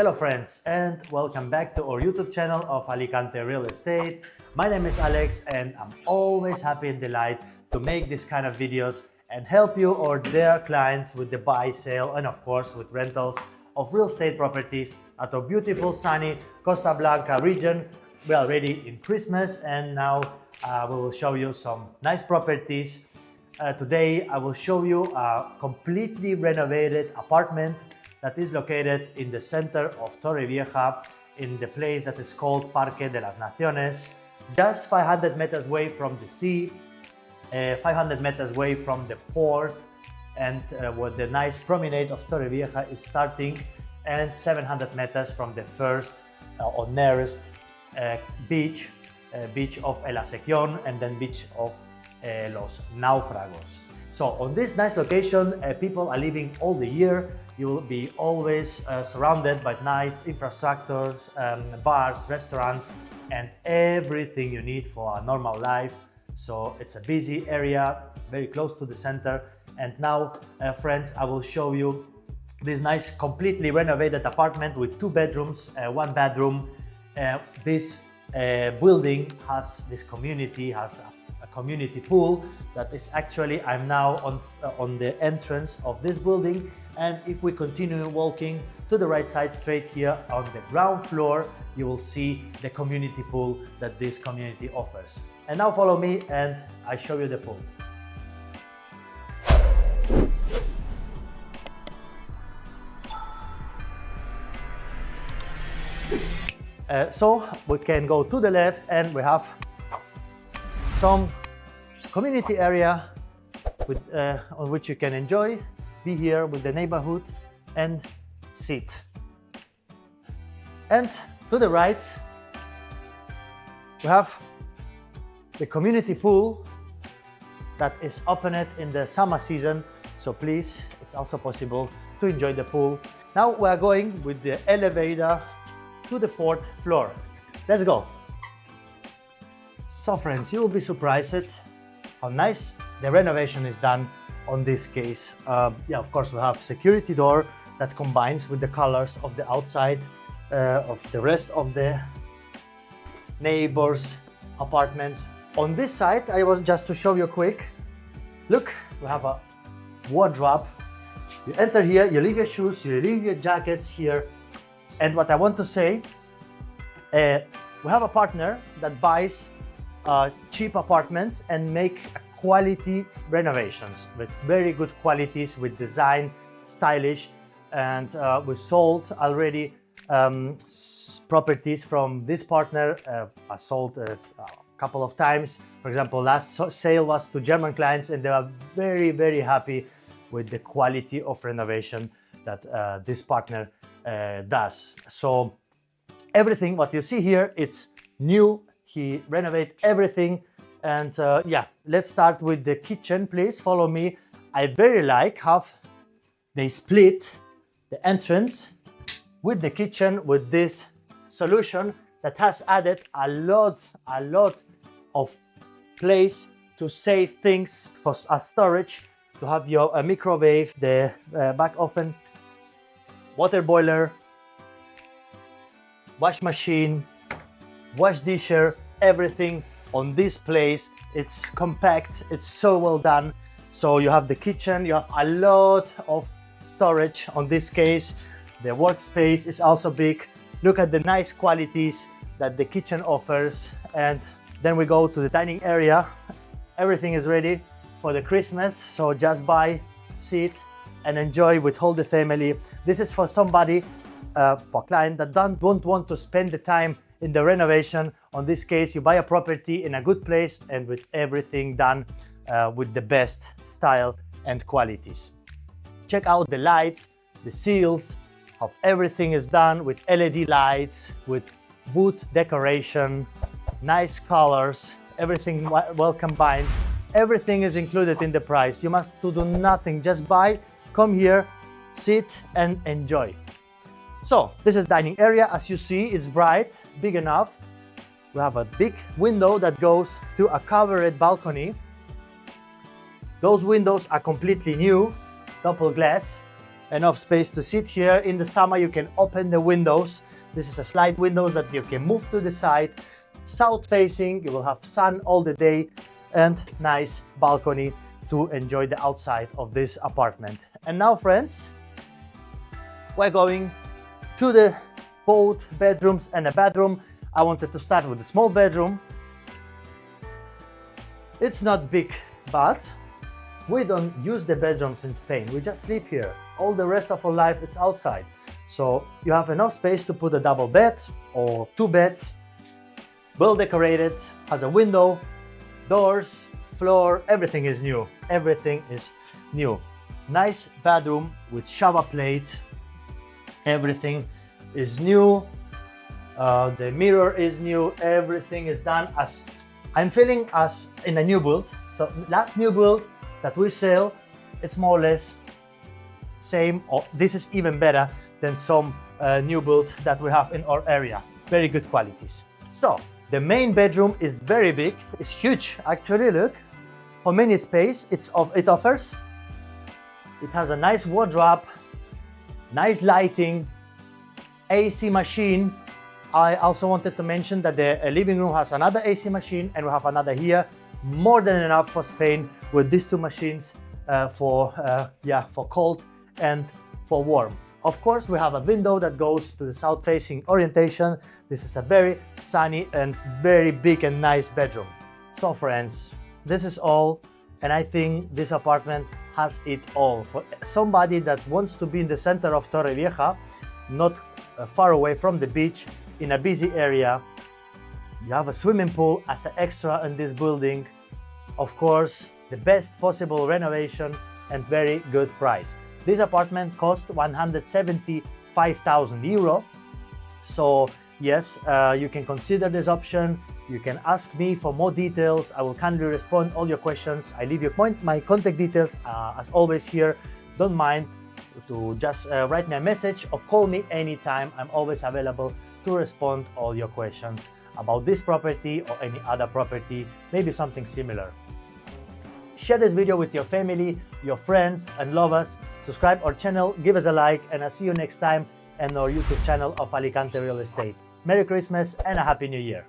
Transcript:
Hello friends, and welcome back to our YouTube channel of Alicante Real Estate. My name is Alex and I'm always happy and delighted to make this kind of videos and help you or their clients with the buy, sale and of course with rentals of real estate properties at our beautiful sunny Costa Blanca region. We are already in Christmas and now we will show you some nice properties. Today I will show you a completely renovated apartment that is located in the center of Torrevieja in the place that is called Parque de las Naciones, just 500 meters away from the sea, 500 meters away from the port, and where the nice promenade of Torrevieja is starting, and 700 meters from the first or nearest beach of El Acequión, and then beach of Los Náufragos. So on this nice location, people are living all the year. You will be always surrounded by nice infrastructures, bars, restaurants, and everything you need for a normal life. So it's a busy area, very close to the center. And now, friends, I will show you this nice, completely renovated apartment with 2 bedrooms, 1 bathroom. This building has this community, has a community pool that is actually, I'm now on the entrance of this building. And if we continue walking to the right side straight here on the ground floor, you will see the community pool that this community offers. And now follow me and I show you the pool. So we can go to the left and we have some community area with, on which you can enjoy, be here with the neighborhood and sit. And to the right we have the community pool that is opened in the summer season, so please, it's also possible to enjoy the pool. Now we are going with the elevator to the 4th floor. Let's go. So friends, you will be surprised how nice the renovation is done on this case. Yeah, of course we have security door that combines with the colors of the outside of the rest of the neighbors' apartments. On this side, I want just to show you quick. Look, we have a wardrobe. You enter here, you leave your shoes, you leave your jackets here. And what I want to say, we have a partner that buys cheap apartments and make quality renovations with very good qualities, with design, stylish, and we sold already properties from this partner. I sold a couple of times. For example, last sale was to German clients and they are very, very happy with the quality of renovation that this partner does. So everything what you see here, it's new. He renovated everything. And yeah, let's start with the kitchen. Please follow me. I very like how they split the entrance with the kitchen with this solution that has added a lot of place to save things for as storage, to have your microwave, the back oven, water boiler, wash machine, wash disher, everything on this place. It's compact, it's so well done. So you have the kitchen, you have a lot of storage on this case. The workspace is also big. Look at the nice qualities that the kitchen offers. And then we go to the dining area. Everything is ready for the Christmas, so just buy, sit and enjoy with all the family. This is for somebody, for a client that don't want to spend the time in the renovation. On this case, you buy a property in a good place and with everything done with the best style and qualities. Check out the lights, the seals, how everything is done with LED lights, with wood decoration, nice colors, everything well combined. Everything is included in the price. You must do nothing, just buy, come here, sit and enjoy. So this is dining area. As you see, it's bright, big enough. We have a big window that goes to a covered balcony. Those windows are completely new, double glass. enough space to sit here. In the summer, you can open the windows. This is a slide windows that you can move to the side. South facing, you will have sun all the day and nice balcony to enjoy the outside of this apartment. And now, friends, we're going to the both bedrooms and a bathroom. I wanted to start with the small bedroom. It's not big, but we don't use the bedrooms in Spain. We just sleep here. All the rest of our life, it's outside. So you have enough space to put a double bed or 2 beds. Well decorated, has a window, doors, floor, everything is new. Everything is new. Nice bathroom with shower plate. Everything is new. The mirror is new. Everything is done as I'm feeling as in a new build. So last new build that we sell, it's more or less same, or this is even better than some new build that we have in our area. Very good qualities. So the main bedroom is very big. It's huge, actually. Look how many space it offers. It has a nice wardrobe, nice lighting, AC machine. I also wanted to mention that the living room has another AC machine, and we have another here. More than enough for Spain with these 2 machines for cold and for warm. Of course, we have a window that goes to the south-facing orientation. This is a very sunny and very big and nice bedroom. So friends, this is all, and I think this apartment has it all. For somebody that wants to be in the center of Torrevieja, not far away from the beach, in a busy area, you have a swimming pool as an extra in this building. Of course, the best possible renovation and very good price. This apartment cost 175,000 euro. So yes, you can consider this option. You can ask me for more details. I will kindly respond all your questions. I leave you my contact details as always here. Don't mind to just write me a message or call me anytime. I'm always available to respond all your questions about this property or any other property, maybe something similar. Share this video with your family, your friends and lovers. Subscribe our channel, give us a like, and I'll see you next time on our YouTube channel of Alicante Real Estate. Merry Christmas and a Happy New Year.